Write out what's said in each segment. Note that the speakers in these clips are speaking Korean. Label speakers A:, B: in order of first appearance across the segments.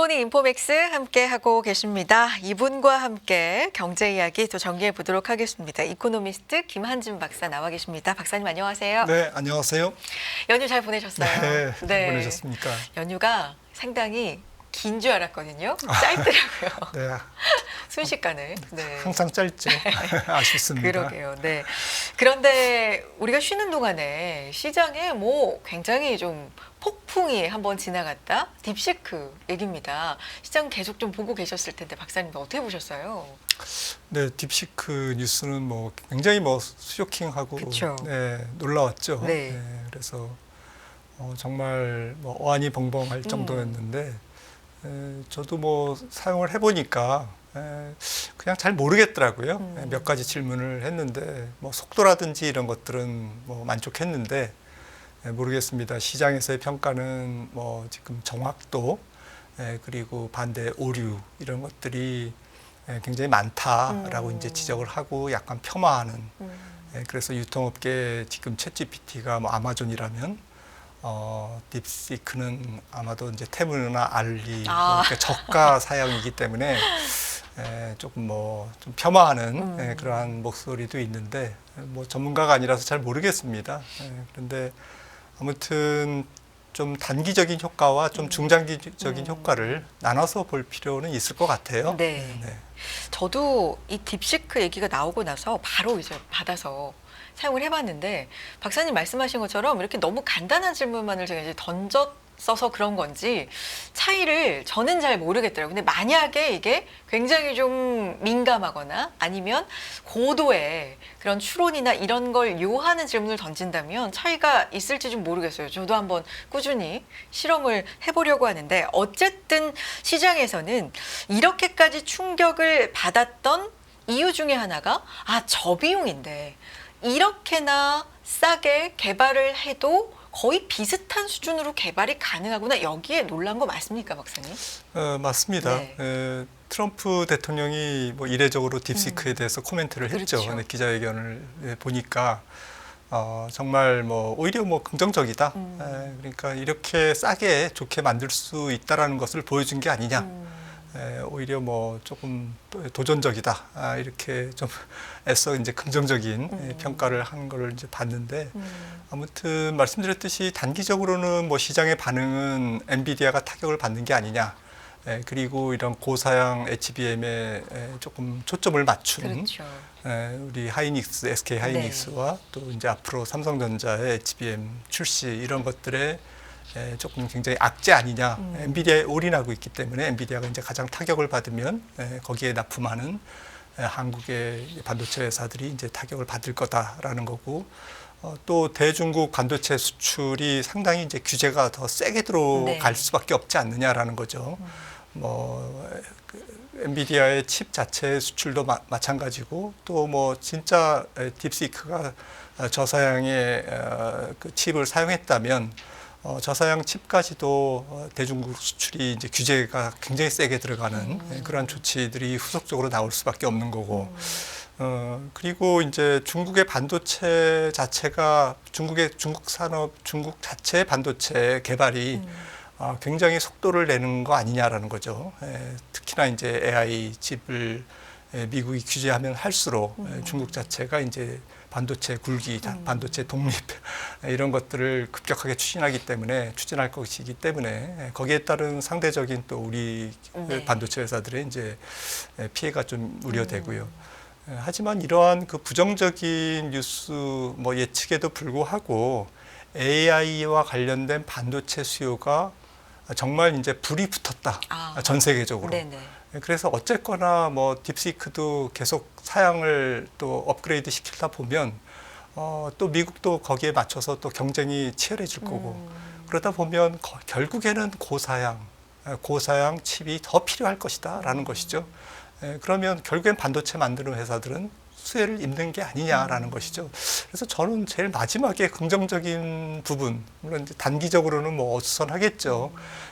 A: 굿모닝 인포맥스 함께 하고 계십니다. 이분과 함께 경제 이야기 또 정리해 보도록 하겠습니다. 이코노미스트 김한준 박사 나와 계십니다. 박사님 안녕하세요.
B: 네, 안녕하세요.
A: 연휴 잘 보내셨어요?
B: 네, 잘 보내셨습니까?
A: 연휴가 상당히 긴 줄 알았거든요. 짧더라고요.
B: 네,
A: 순식간에. 네.
B: 항상 짧죠. 아쉽습니다.
A: 그러게요. 네. 그런데 우리가 쉬는 동안에 시장에 뭐 굉장히 좀 폭풍이 한번 지나갔다. 딥시크 얘기입니다. 시장 계속 좀 보고 계셨을 텐데 박사님 어떻게 보셨어요?
B: 네, 딥시크 뉴스는 뭐 굉장히 뭐 쇼킹하고
A: 그쵸.
B: 네, 놀라웠죠.
A: 네.
B: 그래서 정말 뭐 어안이 벙벙할 정도였는데 저도 뭐 사용을 해보니까 그냥 잘 모르겠더라고요. 몇 가지 질문을 했는데 뭐 속도라든지 이런 것들은 뭐 만족했는데 모르겠습니다. 시장에서의 평가는 뭐 지금 정확도 그리고 반대 오류 이런 것들이 굉장히 많다라고 이제 지적을 하고 약간 폄하하는 그래서 유통업계 지금 챗GPT가 뭐 아마존이라면 딥시크는 아마도 이제 테무나 알리 그러니까 저가 사양이기 때문에 조금 뭐 좀 폄하하는 그러한 목소리도 있는데 뭐 전문가가 아니라서 잘 모르겠습니다. 그런데 아무튼 좀 단기적인 효과와 좀 중장기적인 효과를 나눠서 볼 필요는 있을 것 같아요.
A: 네. 저도 이 딥시크 얘기가 나오고 나서 바로 이제 받아서 사용을 해봤는데 박사님 말씀하신 것처럼 이렇게 너무 간단한 질문만을 제가 이제 던졌어서 그런 건지 차이를 저는 잘 모르겠더라고요. 근데 만약에 이게 굉장히 좀 민감하거나 아니면 고도의 그런 추론이나 이런 걸 요하는 질문을 던진다면 차이가 있을지 좀 모르겠어요. 저도 한번 꾸준히 실험을 해보려고 하는데 어쨌든 시장에서는 이렇게까지 충격을 받았던 이유 중에 하나가 저비용인데 이렇게나 싸게 개발을 해도 거의 비슷한 수준으로 개발이 가능하구나. 여기에 놀란 거 맞습니까, 박사님?
B: 맞습니다.
A: 네.
B: 트럼프 대통령이 뭐 이례적으로 딥시크에 대해서 코멘트를 했죠.
A: 그렇죠.
B: 근데 기자회견을 보니까 정말 뭐 오히려 뭐 긍정적이다. 그러니까 이렇게 싸게 좋게 만들 수 있다라는 것을 보여준 게 아니냐. 오히려 뭐 조금 도전적이다. 이렇게 좀 애써 이제 긍정적인 평가를 한 걸 이제 봤는데 아무튼 말씀드렸듯이 단기적으로는 뭐 시장의 반응은 엔비디아가 타격을 받는 게 아니냐. 그리고 이런 고사양 HBM에 조금 초점을 맞춘
A: 그렇죠.
B: 우리 하이닉스, SK 하이닉스와 또 이제 앞으로 삼성전자의 HBM 출시 이런 것들에 조금 굉장히 악재 아니냐. 엔비디아에 올인하고 있기 때문에 엔비디아가 이제 가장 타격을 받으면 거기에 납품하는 한국의 반도체 회사들이 이제 타격을 받을 거다라는 거고 또 대중국 반도체 수출이 상당히 이제 규제가 더 세게 들어갈 수밖에 없지 않느냐라는 거죠. 뭐 엔비디아의 칩 자체 수출도 마찬가지고 또 뭐 진짜 딥시크가 저사양의 그 칩을 사용했다면 저사양 칩까지도 대중국 수출이 이제 규제가 굉장히 세게 들어가는 그러한 조치들이 후속적으로 나올 수밖에 없는 거고 그리고 이제 중국의 반도체 자체가 중국 산업 중국 자체 반도체 개발이 굉장히 속도를 내는 거 아니냐라는 거죠. 특히나 이제 AI 칩을 미국이 규제하면 할수록 중국 자체가 이제 반도체 굴기, 반도체 독립 이런 것들을 급격하게 추진할 것이기 때문에 거기에 따른 상대적인 또 우리 반도체 회사들의 이제 피해가 좀 우려되고요. 하지만 이러한 그 부정적인 뉴스 뭐 예측에도 불구하고 AI와 관련된 반도체 수요가 정말 이제 불이 붙었다. 전 세계적으로.
A: 네네.
B: 그래서 어쨌거나 뭐 딥시크도 계속 사양을 또 업그레이드 시키다 보면 또 미국도 거기에 맞춰서 또 경쟁이 치열해질 거고 그러다 보면 결국에는 고사양 칩이 더 필요할 것이다라는 것이죠. 그러면 결국엔 반도체 만드는 회사들은 수혜를 입는 게 아니냐라는 것이죠. 그래서 저는 제일 마지막에 긍정적인 부분, 물론 이제 단기적으로는 뭐 어수선하겠죠.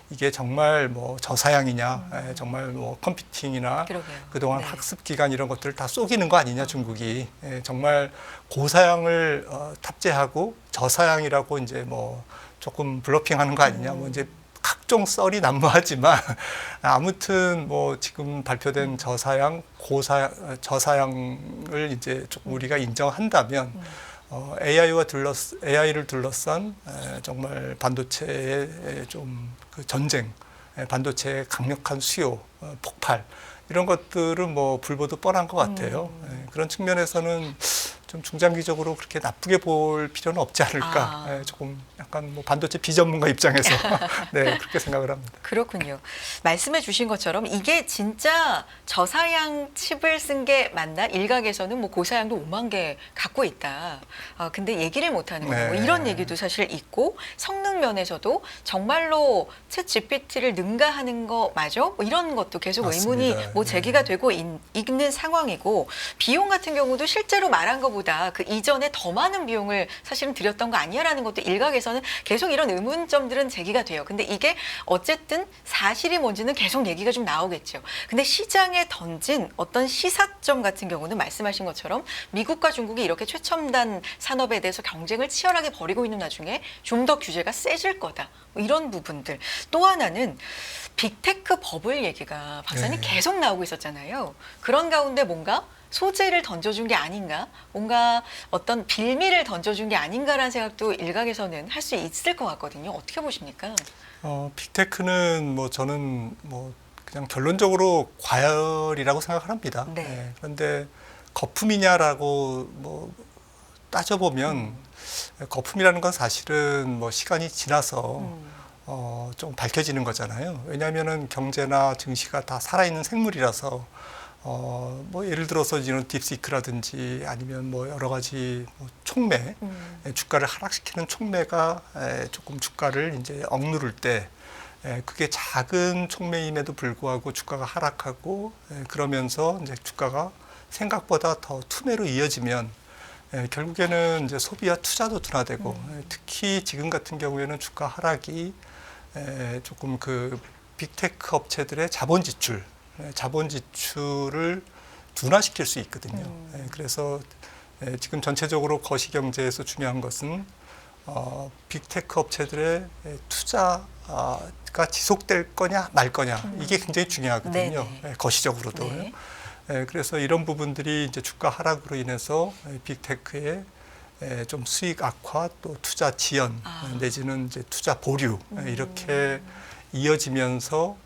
B: 이게 정말 뭐 저사양이냐, 정말 뭐 컴퓨팅이나 그동안 학습 기간 이런 것들을 다 속이는 거 아니냐 중국이. 정말 고사양을 탑재하고 저사양이라고 이제 뭐 조금 블러핑하는 거 아니냐, 뭐 이제 각종 썰이 난무하지만 아무튼 뭐 지금 발표된 저사양을 이제 조금 우리가 인정한다면 AI를 둘러싼 정말 반도체의 좀 그 전쟁, 반도체의 강력한 수요, 폭발 이런 것들은 뭐 불보듯 뻔한 것 같아요. 그런 측면에서는 좀 중장기적으로 그렇게 나쁘게 볼 필요는 없지 않을까. 조금 약간 뭐 반도체 비전문가 입장에서 네, 그렇게 생각을 합니다.
A: 그렇군요. 말씀해 주신 것처럼 이게 진짜 저사양 칩을 쓴 게 맞나? 일각에서는 뭐 고사양도 5만 개 갖고 있다. 근데 얘기를 못하는 거예요. 뭐 이런 얘기도 사실 있고 성능 면에서도 정말로 챗 GPT를 능가하는 거 맞아? 뭐 이런 것도 계속
B: 맞습니다.
A: 의문이 뭐 제기가 되고 있는 상황이고 비용 같은 경우도 실제로 말한 것보다 그 이전에 더 많은 비용을 사실은 들였던 거 아니야라는 것도 일각에서는 계속 이런 의문점들은 제기가 돼요. 근데 이게 어쨌든 사실이 뭔지는 계속 얘기가 좀 나오겠죠. 근데 시장에 던진 어떤 시사점 같은 경우는 말씀하신 것처럼 미국과 중국이 이렇게 최첨단 산업에 대해서 경쟁을 치열하게 벌이고 있는 와중에 좀 더 규제가 세질 거다. 뭐 이런 부분들. 또 하나는 빅테크 버블 얘기가 박사님 계속 나오고 있었잖아요. 그런 가운데 뭔가 소재를 던져준 게 아닌가, 뭔가 어떤 빌미를 던져준 게 아닌가라는 생각도 일각에서는 할 수 있을 것 같거든요. 어떻게 보십니까?
B: 빅테크는 뭐 저는 뭐 그냥 결론적으로 과열이라고 생각을 합니다.
A: 네.
B: 그런데 거품이냐라고 뭐 따져보면 거품이라는 건 사실은 뭐 시간이 지나서 좀 밝혀지는 거잖아요. 왜냐하면은 경제나 증시가 다 살아있는 생물이라서 뭐 예를 들어서 이런 딥시크라든지 아니면 뭐 여러 가지 뭐 촉매, 주가를 하락시키는 촉매가 조금 주가를 이제 억누를 때 그게 작은 촉매임에도 불구하고 주가가 하락하고 그러면서 이제 주가가 생각보다 더 투매로 이어지면 결국에는 이제 소비와 투자도 둔화되고 특히 지금 같은 경우에는 주가 하락이 조금 그 빅테크 업체들의 자본 지출을 둔화시킬 수 있거든요. 그래서 지금 전체적으로 거시경제에서 중요한 것은 빅테크 업체들의 투자가 지속될 거냐 말 거냐 이게 굉장히 중요하거든요. 거시적으로도.
A: 네.
B: 그래서 이런 부분들이 이제 주가 하락으로 인해서 빅테크의 좀 수익 악화 또 투자 지연 내지는 이제 투자 보류 이렇게 이어지면서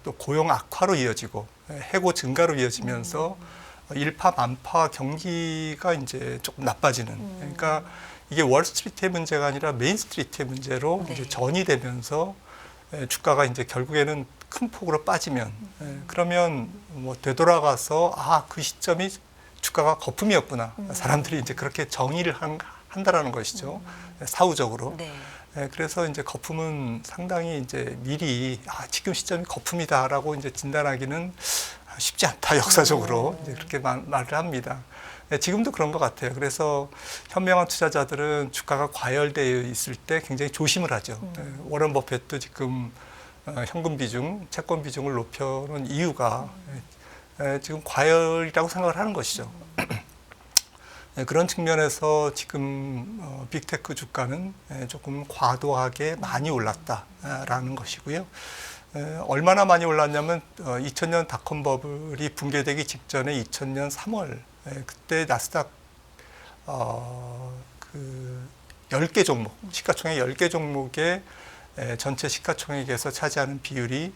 B: 또 고용 악화로 이어지고 해고 증가로 이어지면서 일파만파 경기가 이제 조금 나빠지는 그러니까 이게 월스트리트의 문제가 아니라 메인스트리트의 문제로 이제 전이되면서 주가가 이제 결국에는 큰 폭으로 빠지면 그러면 뭐 되돌아가서 그 시점이 주가가 거품이었구나 사람들이 이제 그렇게 정의를 한다라는 것이죠 사후적으로.
A: 네.
B: 그래서 이제 거품은 상당히 이제 미리 지금 시점이 거품이다라고 이제 진단하기는 쉽지 않다 역사적으로 이제 그렇게 말을 합니다. 지금도 그런 것 같아요. 그래서 현명한 투자자들은 주가가 과열되어 있을 때 굉장히 조심을 하죠. 워런 버핏도 지금 현금 비중, 채권 비중을 높여놓은 이유가 지금 과열이라고 생각을 하는 것이죠. 그런 측면에서 지금 빅테크 주가는 조금 과도하게 많이 올랐다라는 것이고요. 얼마나 많이 올랐냐면 2000년 닷컴 버블이 붕괴되기 직전에 2000년 3월 그때 나스닥 그 10개 종목, 시가총액 10개 종목의 전체 시가총액에서 차지하는 비율이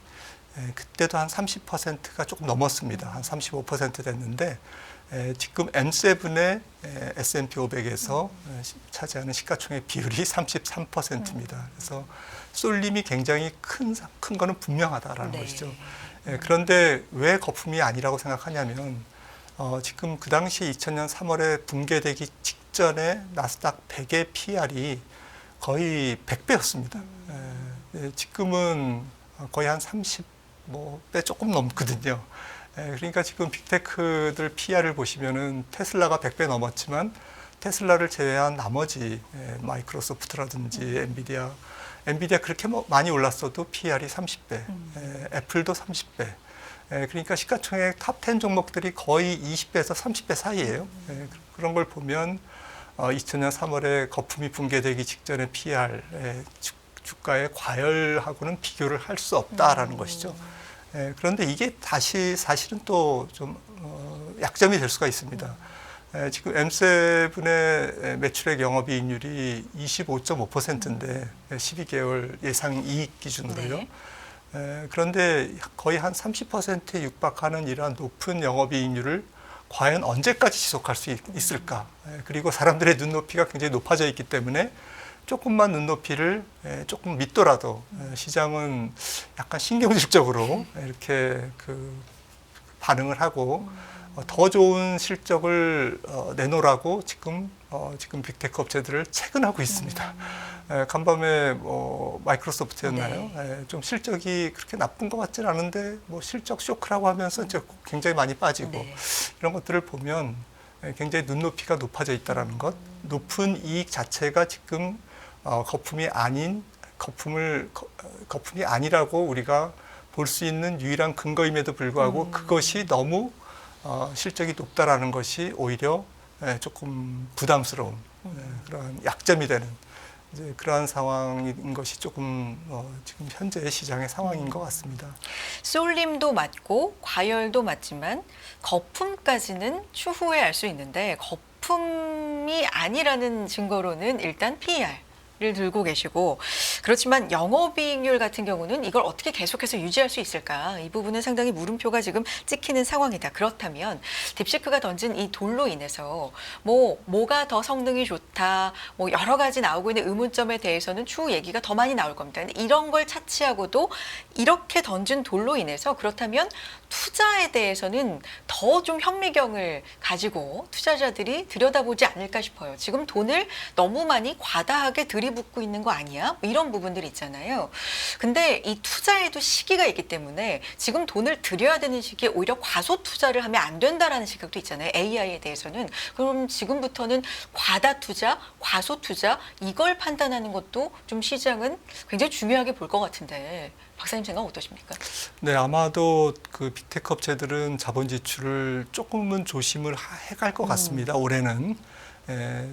B: 그때도 한 30%가 조금 넘었습니다. 한 35% 됐는데 지금 M7의 S&P 500에서 차지하는 시가총액 비율이 33%입니다. 그래서 쏠림이 굉장히 큰 거는 분명하다라는 것이죠. 그런데 왜 거품이 아니라고 생각하냐면 지금 그 당시 2000년 3월에 붕괴되기 직전에 나스닥 100의 PR이 거의 100배였습니다. 지금은 거의 한 30배 조금 넘거든요. 그러니까 지금 빅테크들 PR을 보시면은 테슬라가 100배 넘었지만 테슬라를 제외한 나머지 마이크로소프트라든지 엔비디아 그렇게 많이 올랐어도 PR이 30배, 애플도 30배. 그러니까 시가총액 탑 10 종목들이 거의 20배에서 30배 사이예요. 그런 걸 보면 2000년 3월에 거품이 붕괴되기 직전에 PR 주가의 과열하고는 비교를 할 수 없다라는 것이죠. 그런데 이게 다시 사실은 또 좀 약점이 될 수가 있습니다. 지금 M7의 매출액 영업이익률이 25.5%인데 12개월 예상 이익 기준으로요.
A: 네.
B: 그런데 거의 한 30%에 육박하는 이러한 높은 영업이익률을 과연 언제까지 지속할 수 있을까? 그리고 사람들의 눈높이가 굉장히 높아져 있기 때문에 조금만 눈높이를 조금 믿더라도 시장은 약간 신경질적으로 이렇게 그 반응을 하고 더 좋은 실적을 내놓으라고 지금 빅테크 업체들을 채근하고 있습니다. 간밤에 마이크로소프트였나요?
A: 네.
B: 좀 실적이 그렇게 나쁜 것 같지는 않은데 실적 쇼크라고 하면서 이제 굉장히 많이 빠지고
A: 네.
B: 이런 것들을 보면 굉장히 눈높이가 높아져 있다라는 것, 높은 이익 자체가 지금 거품이 아니라고 우리가 볼 수 있는 유일한 근거임에도 불구하고 그것이 너무 실적이 높다라는 것이 오히려 조금 부담스러운 그런 약점이 되는 이제 그러한 상황인 것이 조금 지금 현재의 시장의 상황인 것 같습니다.
A: 쏠림도 맞고 과열도 맞지만 거품까지는 추후에 알 수 있는데 거품이 아니라는 증거로는 일단 PER을 들고 계시고 그렇지만 영업이익률 같은 경우는 이걸 어떻게 계속해서 유지할 수 있을까? 이 부분은 상당히 물음표가 지금 찍히는 상황이다. 그렇다면 딥시크가 던진 이 돌로 인해서 뭐가 더 성능이 좋다, 여러 가지 나오고 있는 의문점에 대해서는 추후 얘기가 더 많이 나올 겁니다. 근데 이런 걸 차치하고도 이렇게 던진 돌로 인해서 그렇다면 투자에 대해서는 더 좀 현미경을 가지고 투자자들이 들여다보지 않을까 싶어요. 지금 돈을 너무 많이 과다하게 들이붓고 있는 거 아니야? 이런 부분들이 있잖아요. 근데 이 투자에도 시기가 있기 때문에 지금 돈을 들여야 되는 시기에 오히려 과소 투자를 하면 안 된다라는 시각도 있잖아요. AI에 대해서는. 그럼 지금부터는 과다 투자, 과소 투자 이걸 판단하는 것도 좀 시장은 굉장히 중요하게 볼 것 같은데 박사님 생각 어떠십니까?
B: 네, 아마도 그 빅테크 업체들은 자본 지출을 조금은 조심을 해갈 것 같습니다. 올해는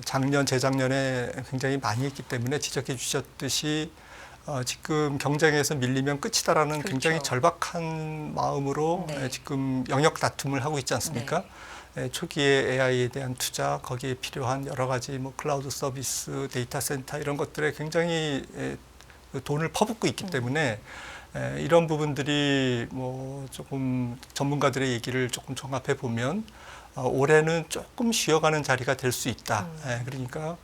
B: 작년, 재작년에 굉장히 많이 했기 때문에 지적해 주셨듯이 지금 경쟁에서 밀리면 끝이다라는
A: 그렇죠.
B: 굉장히 절박한 마음으로
A: 네.
B: 지금 영역 다툼을 하고 있지 않습니까? 초기에 AI에 대한 투자, 거기에 필요한 여러 가지 클라우드 서비스, 데이터 센터 이런 것들에 굉장히 돈을 퍼붓고 있기 때문에 이런 부분들이 조금 전문가들의 얘기를 조금 종합해 보면 올해는 조금 쉬어가는 자리가 될 수 있다. 그러니까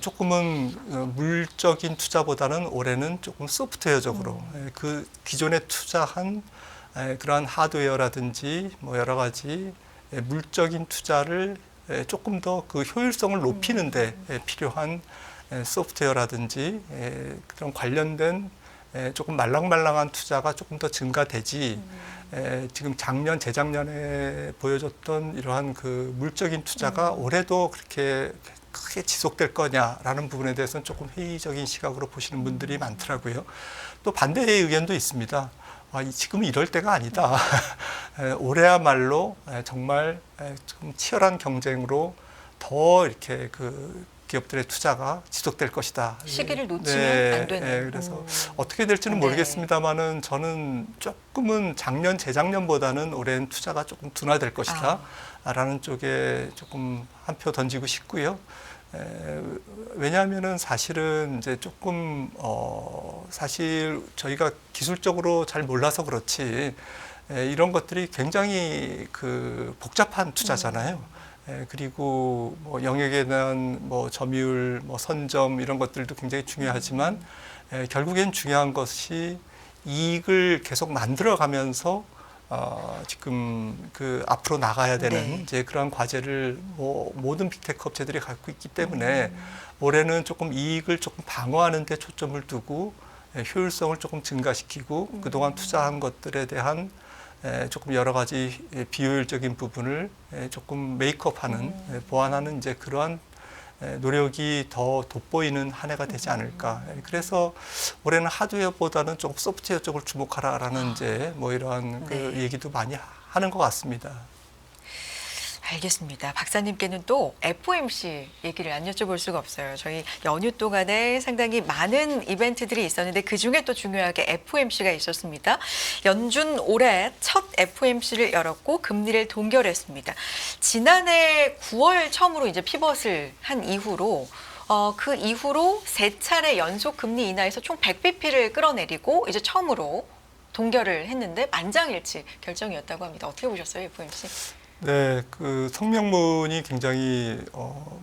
B: 조금은 물적인 투자보다는 올해는 조금 소프트웨어적으로 그 기존에 투자한 그러한 하드웨어라든지 여러 가지 물적인 투자를 조금 더 그 효율성을 높이는 데 필요한 소프트웨어라든지 그런 관련된 조금 말랑말랑한 투자가 조금 더 증가되지 지금 작년, 재작년에 보여줬던 이러한 그 물적인 투자가 올해도 그렇게 크게 지속될 거냐라는 부분에 대해서는 조금 회의적인 시각으로 보시는 분들이 많더라고요. 또 반대의 의견도 있습니다. 지금은 이럴 때가 아니다. 올해야말로 정말 좀 치열한 경쟁으로 더 이렇게 그 기업들의 투자가 지속될 것이다.
A: 시기를 놓치면 안 되는.
B: 그래서 어떻게 될지는 모르겠습니다만은 저는 조금은 작년, 재작년보다는 올해는 투자가 조금 둔화될 것이다. 라는 쪽에 조금 한 표 던지고 싶고요. 왜냐하면은 사실은 이제 조금 사실 저희가 기술적으로 잘 몰라서 그렇지 이런 것들이 굉장히 그 복잡한 투자잖아요. 그리고 영역에 대한 점유율, 선점 이런 것들도 굉장히 중요하지만 결국엔 중요한 것이 이익을 계속 만들어가면서 지금 그 앞으로 나가야 되는 이제 그런 과제를 모든 빅테크 업체들이 갖고 있기 때문에 올해는 조금 이익을 조금 방어하는 데 초점을 두고 효율성을 조금 증가시키고 그동안 투자한 것들에 대한 조금 여러 가지 비효율적인 부분을 조금 메이크업하는 보완하는 이제 그러한 노력이 더 돋보이는 한 해가 되지 않을까. 그래서 올해는 하드웨어보다는 조금 소프트웨어 쪽을 주목하라라는 이제 이러한 그 얘기도 많이 하는 것 같습니다.
A: 알겠습니다. 박사님께는 또 FOMC 얘기를 안 여쭤볼 수가 없어요. 저희 연휴 동안에 상당히 많은 이벤트들이 있었는데 그중에 또 중요하게 FOMC가 있었습니다. 연준 올해 첫 FOMC를 열었고 금리를 동결했습니다. 지난해 9월 처음으로 이제 피벗을 한 이후로 그 이후로 세 차례 연속 금리 인하에서 총 100bp를 끌어내리고 이제 처음으로 동결을 했는데 만장일치 결정이었다고 합니다. 어떻게 보셨어요, FOMC?
B: 네, 그 성명문이 굉장히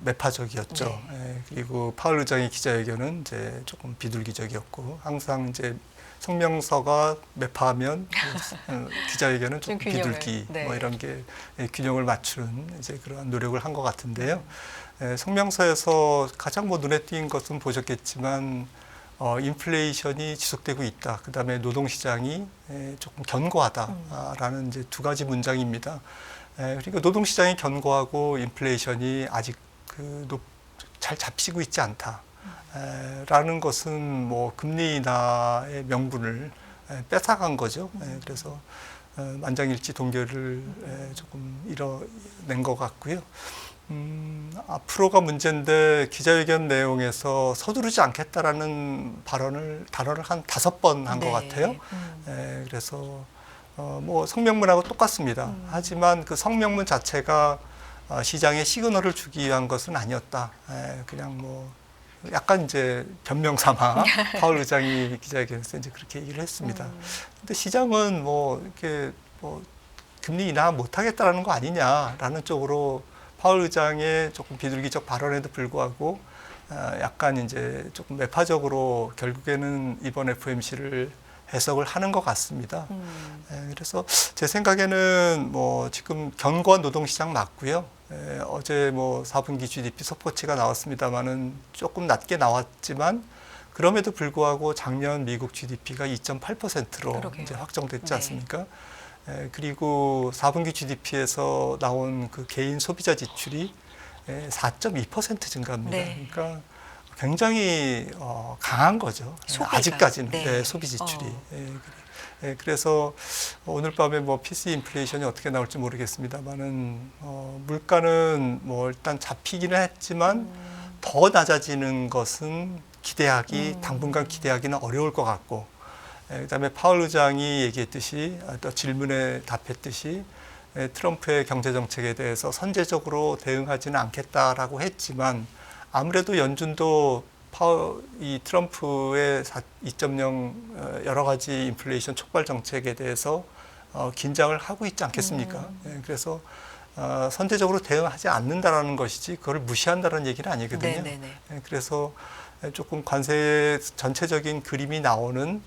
B: 매파적이었죠.
A: 네.
B: 예, 그리고 파월 의장의 기자회견은 이제 조금 비둘기적이었고 항상 이제 성명서가 매파하면 기자회견은 조금
A: 균형을,
B: 비둘기
A: 네.
B: 뭐 이런 게 균형을 맞추는 이제 그런 노력을 한 것 같은데요. 성명서에서 가장 뭐 눈에 띈 것은 보셨겠지만 인플레이션이 지속되고 있다. 그다음에 노동시장이 조금 견고하다라는 이제 두 가지 문장입니다. 그러니까 노동시장이 견고하고 인플레이션이 아직 잘 잡히고 있지 않다. 라는 것은 뭐 금리 인하의 명분을 뺏어간 거죠. 그래서 만장일치 동결을 조금 이뤄낸 것 같고요. 앞으로가 문제인데 기자회견 내용에서 서두르지 않겠다라는 단어를 한 5번 한 것 같아요. 그래서 뭐 성명문하고 똑같습니다. 하지만 그 성명문 자체가 시장에 시그널을 주기 위한 것은 아니었다. 그냥 뭐 약간 이제 변명 삼아 파월 의장이 기자회견에서 이제 그렇게 얘기를 했습니다. 근데 시장은 뭐 이렇게 뭐 금리 인하 못하겠다라는 거 아니냐라는 쪽으로 파월 의장의 조금 비둘기적 발언에도 불구하고 약간 이제 조금 매파적으로 결국에는 이번 FOMC를 해석을 하는 것 같습니다. 그래서 제 생각에는 뭐 지금 견고한 노동시장 맞고요. 어제 뭐 4분기 GDP 속보치가 나왔습니다만은 조금 낮게 나왔지만 그럼에도 불구하고 작년 미국 GDP가 2.8%로 이제 확정됐지 않습니까? 그리고 4분기 GDP에서 나온 그 개인 소비자 지출이 4.2% 증가합니다.
A: 네.
B: 그러니까 굉장히 강한 거죠.
A: 소비가.
B: 아직까지는
A: 네.
B: 소비 지출이. 그래서 오늘 밤에 뭐 PC 인플레이션이 어떻게 나올지 모르겠습니다만은 물가는 뭐 일단 잡히기는 했지만 더 낮아지는 것은 당분간 기대하기는 어려울 것 같고. 그다음에 파월 의장이 얘기했듯이 또 질문에 답했듯이 트럼프의 경제 정책에 대해서 선제적으로 대응하지는 않겠다라고 했지만 아무래도 연준도 이 트럼프의 2.0 여러 가지 인플레이션 촉발 정책에 대해서 긴장을 하고 있지 않겠습니까? 그래서 선제적으로 대응하지 않는다라는 것이지 그걸 무시한다는 얘기는 아니거든요. 그래서 조금 관세 전체적인 그림이 나오는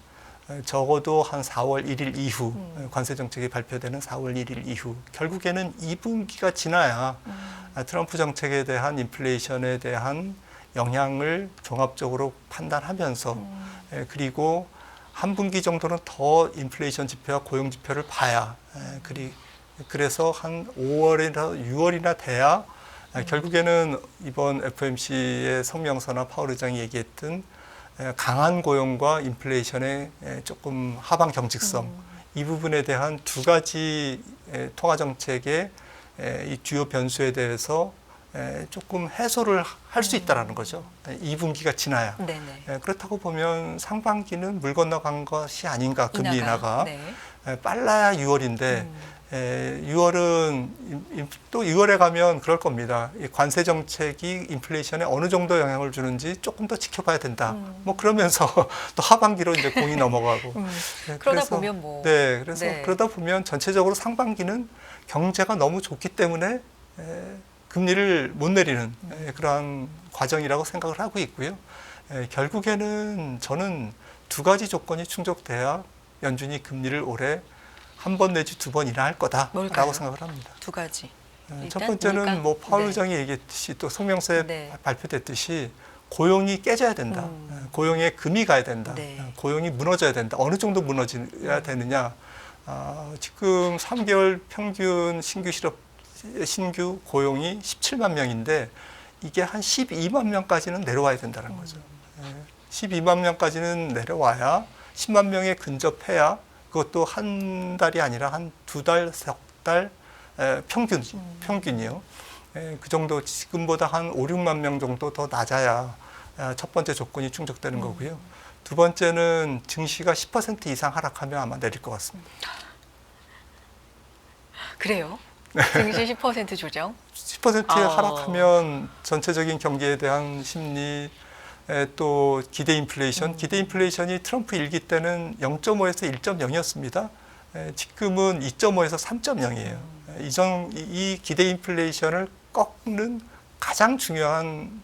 B: 적어도 한 4월 1일 이후 관세 정책이 발표되는 4월 1일 이후 결국에는 2분기가 지나야 트럼프 정책에 대한 인플레이션에 대한 영향을 종합적으로 판단하면서 그리고 한 분기 정도는 더 인플레이션 지표와 고용 지표를 봐야 그래서 한 5월이나 6월이나 돼야 결국에는 이번 FOMC의 성명서나 파월 의장이 얘기했던 강한 고용과 인플레이션의 조금 하방 경직성 이 부분에 대한 두 가지 통화 정책의 이 주요 변수에 대해서 조금 해소를 할 수 있다라는 거죠. 2분기가 지나야. 그렇다고 보면 상반기는 물 건너간 것이 아닌가 금리 인하가. 빨라야 6월인데 6월은 또 6월에 가면 그럴 겁니다. 이 관세 정책이 인플레이션에 어느 정도 영향을 주는지 조금 더 지켜봐야 된다. 뭐 그러면서 또 하반기로 이제 공이 넘어가고.
A: 그러다 보면 뭐.
B: 그래서 그러다 보면 전체적으로 상반기는 경제가 너무 좋기 때문에 금리를 못 내리는 그러한 과정이라고 생각을 하고 있고요. 결국에는 저는 두 가지 조건이 충족돼야 연준이 금리를 올해 한 번 내지 두 번 인하할 거다라고 생각을 합니다.
A: 두 가지.
B: 첫 번째는 뭐 파월 의장이 얘기했듯이 또 성명서에 발표됐듯이 고용이 깨져야 된다. 고용에 금이 가야 된다. 고용이 무너져야 된다. 어느 정도 무너져야 되느냐. 지금 3개월 평균 신규 고용이 17만 명인데 이게 한 12만 명까지는 내려와야 된다는 거죠. 12만 명까지는 내려와야 10만 명에 근접해야 그것도 한 달이 아니라 한 2달, 3달 평균이요. 그 정도 지금보다 한 5, 6만 명 정도 더 낮아야 첫 번째 조건이 충족되는 거고요. 두 번째는 증시가 10% 이상 하락하면 아마 내릴 것 같습니다.
A: 그래요? 증시 10% 조정?
B: 10% 하락하면 전체적인 경기에 대한 심리, 또 기대 인플레이션, 기대 인플레이션이 트럼프 일기 때는 0.5에서 1.0이었습니다. 지금은 2.5에서 3.0이에요. 이 기대 인플레이션을 꺾는 가장 중요한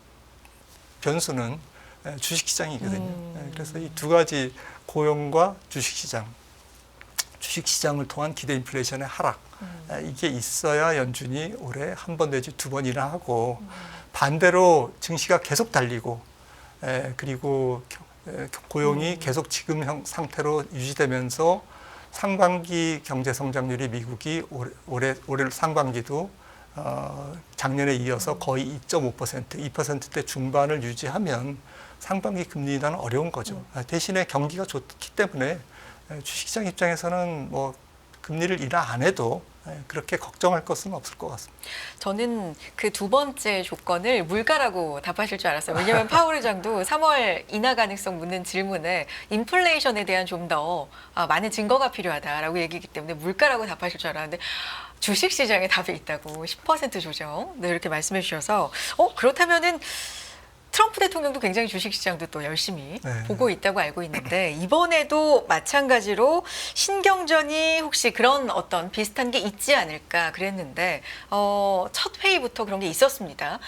B: 변수는 주식시장이거든요. 그래서 이 두 가지 고용과 주식시장을 통한 기대 인플레이션의 하락, 이게 있어야 연준이 올해 한 번 내지 두 번이나 하고, 반대로 증시가 계속 달리고, 그리고 고용이 계속 지금 상태로 유지되면서 상반기 경제 성장률이 미국이 올해 상반기도 작년에 이어서 거의 2.5%, 2%대 중반을 유지하면 상반기 금리 인하는 어려운 거죠. 대신에 경기가 좋기 때문에 주식시장 입장에서는 뭐 금리를 인하 안 해도 그렇게 걱정할 것은 없을 것 같습니다.
A: 저는 그 두 번째 조건을 물가라고 답하실 줄 알았어요. 왜냐하면 파월 의장도 3월 인하 가능성 묻는 질문에 인플레이션에 대한 좀 더 많은 증거가 필요하다라고 얘기했기 때문에 물가라고 답하실 줄 알았는데 주식시장에 답이 있다고 10% 조정 네, 이렇게 말씀해 주셔서 그렇다면은 트럼프 대통령도 굉장히 주식시장도 또 열심히 보고 있다고 알고 있는데 이번에도 마찬가지로 신경전이 혹시 그런 어떤 비슷한 게 있지 않을까 그랬는데 첫 회의부터 그런 게 있었습니다.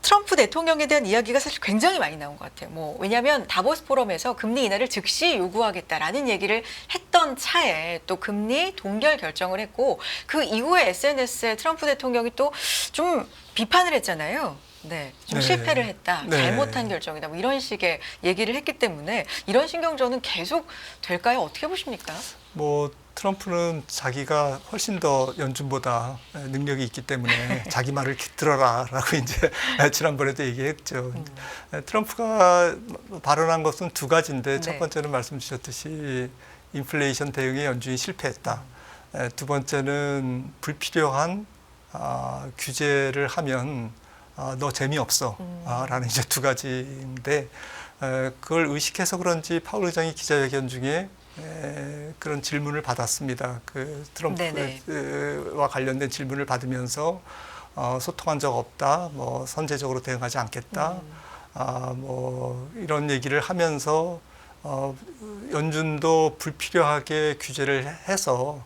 A: 트럼프 대통령에 대한 이야기가 사실 굉장히 많이 나온 것 같아요. 왜냐하면 다보스 포럼에서 금리 인하를 즉시 요구하겠다라는 얘기를 했던 차에 또 금리 동결 결정을 했고 그 이후에 SNS에 트럼프 대통령이 또 좀 비판을 했잖아요. 네, 좀 실패를 했다, 잘못한 결정이다, 뭐 이런 식의 얘기를 했기 때문에 이런 신경전은 계속 될까요? 어떻게 보십니까?
B: 트럼프는 자기가 훨씬 더 연준보다 능력이 있기 때문에 자기 말을 들어라라고 이제 지난번에도 얘기했죠. 트럼프가 발언한 것은 두 가지인데 첫 번째는 말씀 주셨듯이 인플레이션 대응에 연준이 실패했다. 두 번째는 불필요한 규제를 하면 너 재미없어 라는 이제 두 가지인데 그걸 의식해서 그런지 파월 의장이 기자회견 중에 그런 질문을 받았습니다. 그 트럼프와 관련된 질문을 받으면서 소통한 적 없다, 뭐 선제적으로 대응하지 않겠다, 뭐 이런 얘기를 하면서 연준도 불필요하게 규제를 해서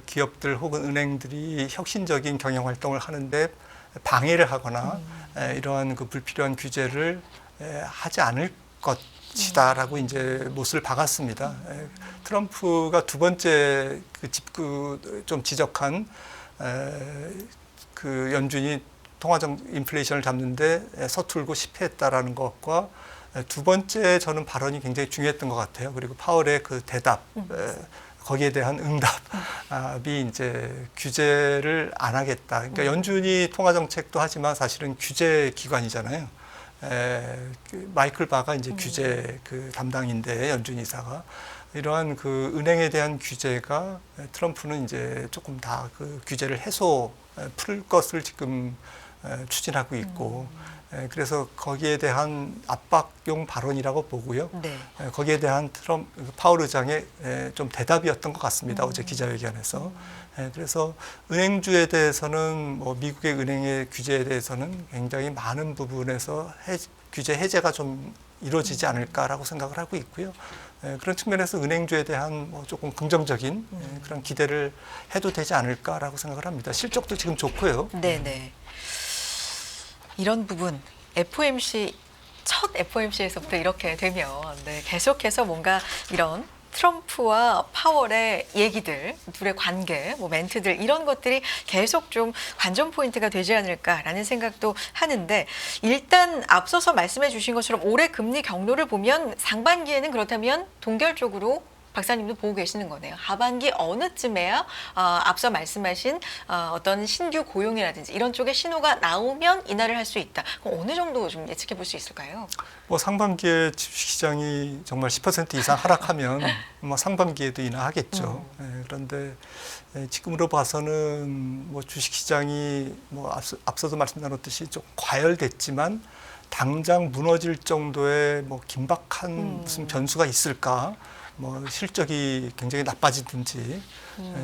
B: 기업들 혹은 은행들이 혁신적인 경영 활동을 하는데 방해를 하거나 이러한 그 불필요한 규제를 하지 않을 것이다라고 이제 못을 박았습니다. 트럼프가 두 번째 좀 지적한 그 연준이 통화정 인플레이션을 잡는데 서툴고 실패했다라는 것과 두 번째 저는 발언이 굉장히 중요했던 것 같아요. 그리고 파월의 그 대답, 거기에 대한 응답이 이제 규제를 안 하겠다. 그러니까 연준이 통화정책도 하지만 사실은 규제 기관이잖아요. 마이클 바가 이제 규제 그 담당인데 연준 이사가 이러한 그 은행에 대한 규제가 트럼프는 이제 조금 다 그 규제를 풀 것을 지금 추진하고 있고 그래서 거기에 대한 압박용 발언이라고 보고요. 거기에 대한 파월 의장의 좀 대답이었던 것 같습니다. 어제 기자회견에서. 그래서 은행주에 대해서는 뭐 미국의 은행의 규제에 대해서는 굉장히 많은 부분에서 규제 해제가 좀 이루어지지 않을까라고 생각을 하고 있고요. 그런 측면에서 은행주에 대한 뭐 조금 긍정적인 그런 기대를 해도 되지 않을까라고 생각을 합니다. 실적도 지금 좋고요.
A: 네네. 이런 부분 첫 FOMC에서부터 이렇게 되면 계속해서 뭔가 이런 트럼프와 파월의 얘기들, 둘의 관계, 뭐 멘트들 이런 것들이 계속 좀 관전 포인트가 되지 않을까라는 생각도 하는데 일단 앞서서 말씀해 주신 것처럼 올해 금리 경로를 보면 상반기에는 그렇다면 동결 쪽으로 박사님도 보고 계시는 거네요. 하반기 어느쯤에야 앞서 말씀하신 어떤 신규 고용이라든지 이런 쪽에 신호가 나오면 인하를 할 수 있다. 그럼 어느 정도 좀 예측해 볼 수 있을까요?
B: 뭐 상반기에 주식시장이 정말 10% 이상 하락하면 뭐 상반기에도 인하하겠죠. 그런데 지금으로 봐서는 뭐 주식시장이 뭐 앞서도 말씀 나눴듯이 좀 과열됐지만 당장 무너질 정도의 뭐 긴박한 무슨 변수가 있을까? 뭐 실적이 굉장히 나빠지든지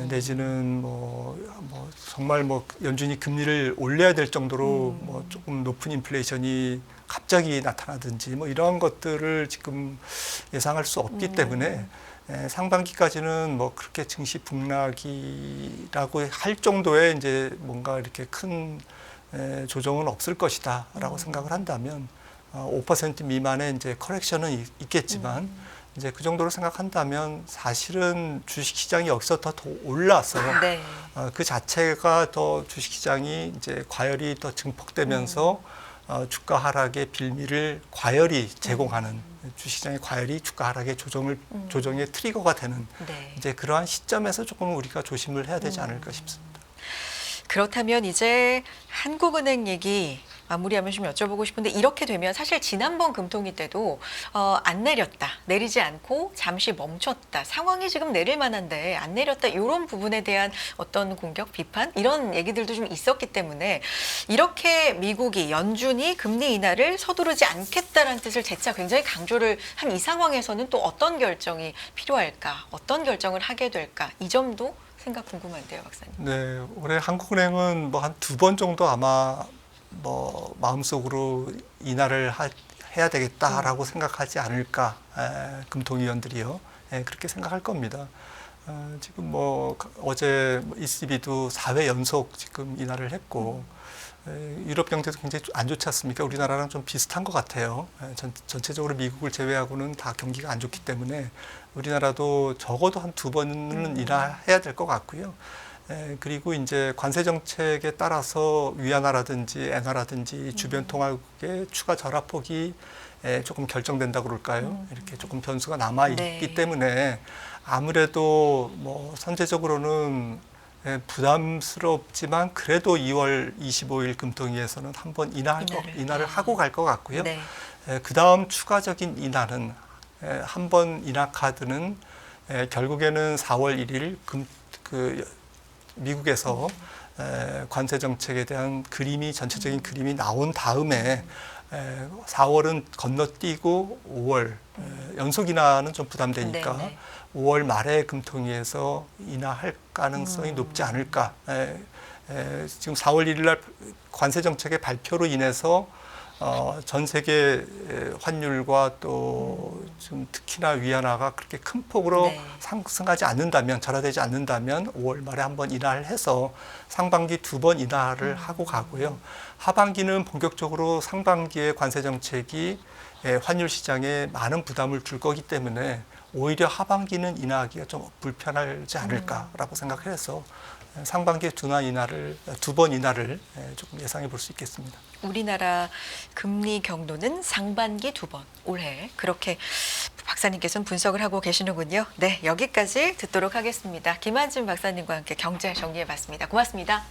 B: 내지는 뭐 정말 뭐 연준이 금리를 올려야 될 정도로 뭐 조금 높은 인플레이션이 갑자기 나타나든지 뭐 이러한 것들을 지금 예상할 수 없기 때문에 상반기까지는 뭐 그렇게 증시 북락이라고 할 정도의 이제 뭔가 이렇게 큰 조정은 없을 것이다라고 생각을 한다면 5% 미만의 이제 커렉션은 있겠지만 이제 그 정도로 생각한다면 사실은 주식시장이 여기서 더 올라서
A: 네.
B: 그 자체가 더 주식시장이 이제 과열이 더 증폭되면서 주가 하락의 빌미를 과열이 제공하는 주식시장의 과열이 주가 하락의 조정의 트리거가 되는
A: 네.
B: 이제 그러한 시점에서 조금 우리가 조심을 해야 되지 않을까 싶습니다.
A: 그렇다면 이제 한국은행 얘기 마무리하면 좀 여쭤보고 싶은데 이렇게 되면 사실 지난번 금통위 때도 안 내렸다, 내리지 않고 잠시 멈췄다, 상황이 지금 내릴 만한데 안 내렸다 이런 부분에 대한 어떤 공격, 비판 이런 얘기들도 좀 있었기 때문에 이렇게 미국이 연준이 금리 인하를 서두르지 않겠다라는 뜻을 재차 굉장히 강조를 한 이 상황에서는 또 어떤 결정이 필요할까, 어떤 결정을 하게 될까 이 점도 생각 궁금한데요, 박사님.
B: 네, 올해 한국은행은 뭐 한 2번 정도 아마 뭐 마음속으로 인하를 해야 되겠다라고 생각하지 않을까, 금통위원들이요. 그렇게 생각할 겁니다. 지금 뭐 어제 ECB도 4회 연속 지금 인하를 했고 유럽 경제도 굉장히 안 좋지 않습니까? 우리나라랑 좀 비슷한 것 같아요. 전체적으로 미국을 제외하고는 다 경기가 안 좋기 때문에 우리나라도 적어도 한 2번은 인하해야 될 것 같고요. 그리고 이제 관세 정책에 따라서 위안화라든지 엔화라든지 주변 통화국의 추가 절하폭이 조금 결정된다 그럴까요? 이렇게 조금 변수가 남아 있기 때문에 아무래도 뭐 선제적으로는 부담스럽지만 그래도 2월 25일 금통위에서는 한번 인하를 하고 갈 것 같고요.
A: 네.
B: 그 다음 추가적인 인하는 한번 인하 카드는 결국에는 4월 1일 미국에서 관세 정책에 대한 전체적인 그림이 나온 다음에 4월은 건너뛰고 5월 연속 인하는 좀 부담되니까
A: 네.
B: 5월 말에 금통위에서 인하할 가능성이 높지 않을까. 지금 4월 1일 날 관세 정책의 발표로 인해서 전 세계 환율과 또 좀 특히나 위안화가 그렇게 큰 폭으로 상승하지 않는다면, 절하되지 않는다면 5월 말에 한번 인하를 해서 상반기 2번 인하를 하고 가고요. 하반기는 본격적으로 상반기의 관세 정책이 환율 시장에 많은 부담을 줄 거기 때문에 오히려 하반기는 인하하기가 좀 불편하지 않을까라고 생각을 해서 상반기에 2번 인하를 조금 예상해 볼 수 있겠습니다.
A: 우리나라 금리 경로는 상반기 2번 올해 그렇게 박사님께서는 분석을 하고 계시는군요. 네, 여기까지 듣도록 하겠습니다. 김한진 박사님과 함께 경제 정리해봤습니다. 고맙습니다.